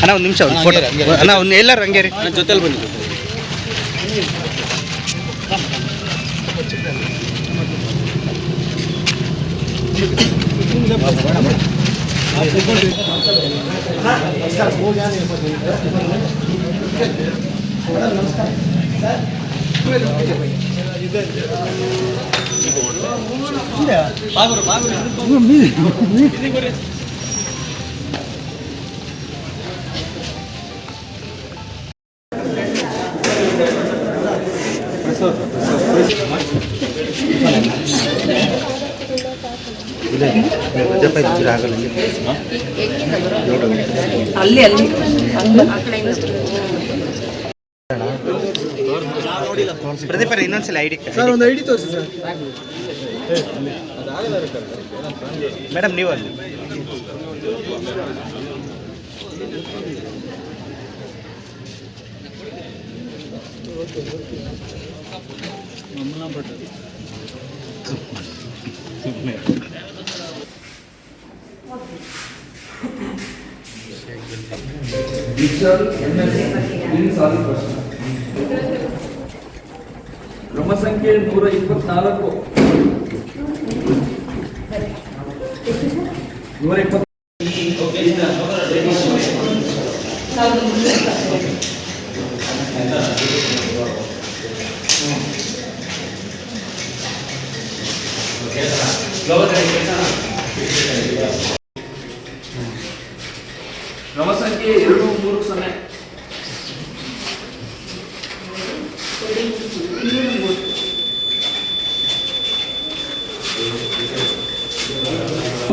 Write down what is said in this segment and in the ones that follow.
ಅಣ್ಣ ಒಂದು ನಿಮಿಷ ಒಂದು ಫೋಟೋ ಅಣ್ಣ ಒಂದು ಎಲ್ಲರೂ ಹಂಗೆ ರೀ ಜೊತೆಲಿ ಬಂದಿದ್ದು ಅಲ್ಲಿ ಪ್ರದೀಪ ಇನ್ನೊಂದ್ಸಲ ಐಡಿ ಸರ್ ಒಂದು ಐಡಿ ತೋರಿಸಿ ಸರ್ ಮೇಡಮ್ ನೀವು ಅಲ್ಲಿ ಕ್ರಮ ಸಂಖ್ಯೆ 124 ಕ್ರಮ ಸಂಖ್ಯೆ 230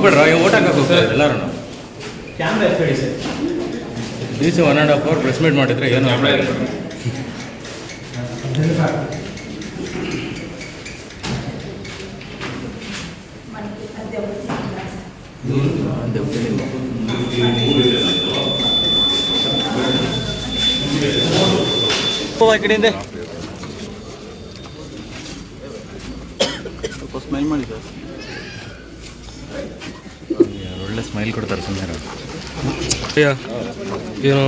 ಬಿಡ್ರ ಓಟ್ ಹಾಕಕ್ಕೆ ಹೋಗ್ತಾರೆ ಎಲ್ಲರೂ ಕ್ಯಾಮ್ರಾ ಎತ್ಕೊಳ್ಳಿ sir DC 1.5 hour press meet ಮಾಡಿದ್ರೆ ಏನು ಈ ಕಡೆಯಿಂದ ಸ್ಮೈಲ್ ಮಾಡಿ ಸರ್ ಒಳ್ಳೆ ಸ್ಮೈಲ್ ಕೊಡ್ತಾರೆ ಸುಮ್ಮನೆ ಏನೋ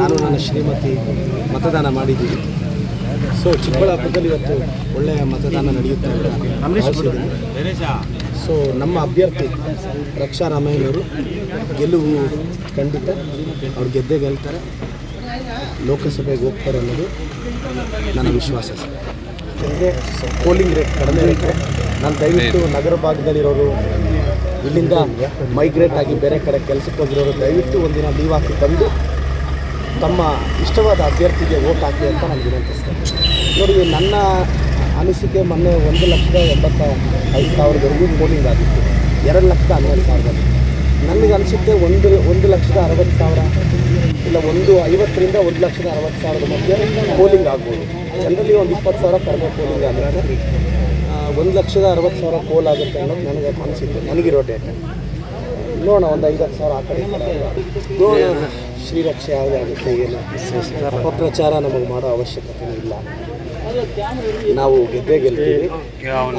ನಾನು ನನ್ನ ಶ್ರೀಮತಿ ಮತದಾನ ಮಾಡಿದ್ದೀವಿ. ಸೊ ಚಿಕ್ಕಬಳ್ಳಾಪುರದಲ್ಲಿ ಇವತ್ತು ಒಳ್ಳೆಯ ಮತದಾನ ನಡೆಯುತ್ತೆ ಅಂತ. ಸೊ ನಮ್ಮ ಅಭ್ಯರ್ಥಿ ರಕ್ಷಾ ರಾಮಯ್ಯನವರು ಗೆಲುವು ಖಂಡಿತ. ಅವ್ರು ಗೆದ್ದೇ ಗೆಲ್ತಾರೆ, ಲೋಕಸಭೆಗೆ ಹೋಗ್ತಾರೆ ಅನ್ನೋದು ನನ್ನ ವಿಶ್ವಾಸ ಸರ್. ಪೋಲಿಂಗ್ ರೇಟ್ ಕಡಿಮೆ ಇರುತ್ತೆ. ನಾನು ದಯವಿಟ್ಟು ನಗರ ಭಾಗದಲ್ಲಿರೋರು, ಇಲ್ಲಿಂದ ಮೈಗ್ರೇಟ್ ಆಗಿ ಬೇರೆ ಕಡೆ ಕೆಲಸಕ್ಕೆ ಹೋಗಿರೋರು ದಯವಿಟ್ಟು ಒಂದಿನ ಲೀವ್ ಹಾಕಿ ಬಂದು ತಮ್ಮ ಇಷ್ಟವಾದ ಅಭ್ಯರ್ಥಿಗೆ ವೋಟ್ ಹಾಕಿ ಅಂತ ನಾನು ವಿನಂತಿಸ್ತೇನೆ. ನೋಡಿ, ನನ್ನ ಅನಿಸಿಕೆ ಮೊನ್ನೆ 1,85,000ವರೆಗೂ ಪೋಲಿಂಗ್ ಆಗಿತ್ತು. 2,12,000. ನನಗೆ ಅನಿಸುತ್ತೆ 1,60,000 ಇಲ್ಲ 150,000ರಿಂದ 1,60,000 ಮಧ್ಯೆ ಪೋಲಿಂಗ್ ಆಗ್ಬೋದು. ಜನರಲ್ಲಿ ಒಂದು 20,000 ಕಡಿಮೆ ಪೋಲಿಂಗ್ ಆಗುತ್ತೆ. 1,60,000 ಪೋಲ್ ಆಗುತ್ತೆ ಅನ್ನೋದು ನನಗೆ ಅನಿಸುತ್ತೆ, ನನಗಿರೋ ಡೇಟ್. ನೋಡೋಣ, ಒಂದು 5,000 ಆ ಕಡೆ ನೋಡೋಣ. ಶ್ರೀರಕ್ಷೆ ಯಾವುದೇ ಆಗುತ್ತೆ, ಏನು ಅಪಪ್ರಚಾರ ನಮಗೆ ಮಾಡೋ ಅವಶ್ಯಕತೆ ಇಲ್ಲ. ನಾವು ಗೆದ್ದೇ ಗೆಲ್ತೀವಿ,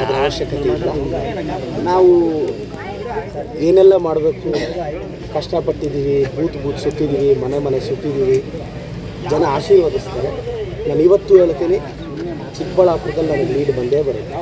ಅದರ ಅವಶ್ಯಕತೆ ಇಲ್ಲ. ನಾವು ಏನೆಲ್ಲ ಮಾಡಬೇಕು ಕಷ್ಟಪಟ್ಟಿದ್ದೀವಿ, ಬೂತ್ ಸುತ್ತಿದ್ದೀವಿ, ಮನೆ ಸುತ್ತಿದ್ದೀವಿ, ಜನ ಆಶೀರ್ವದಿಸ್ತಾರೆ. ನಾನು ಇವತ್ತು ಹೇಳ್ತೀನಿ, ಚಿಕ್ಕಬಳ್ಳಾಪುರದಲ್ಲಿ ನನಗೆ ಲೀಡ್ ಬಂದೇ ಬರುತ್ತೆ.